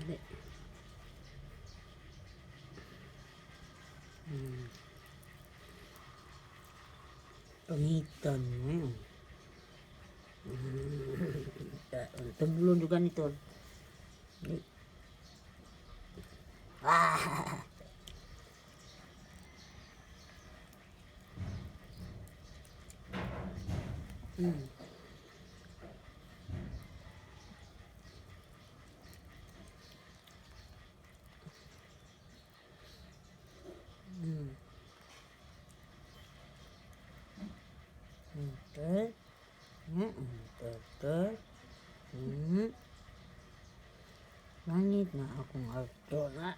Di. Pangitan mo. Taglon juga nito. Ah! Mm. Mm. Okay. Okay. Langit na akong auto na.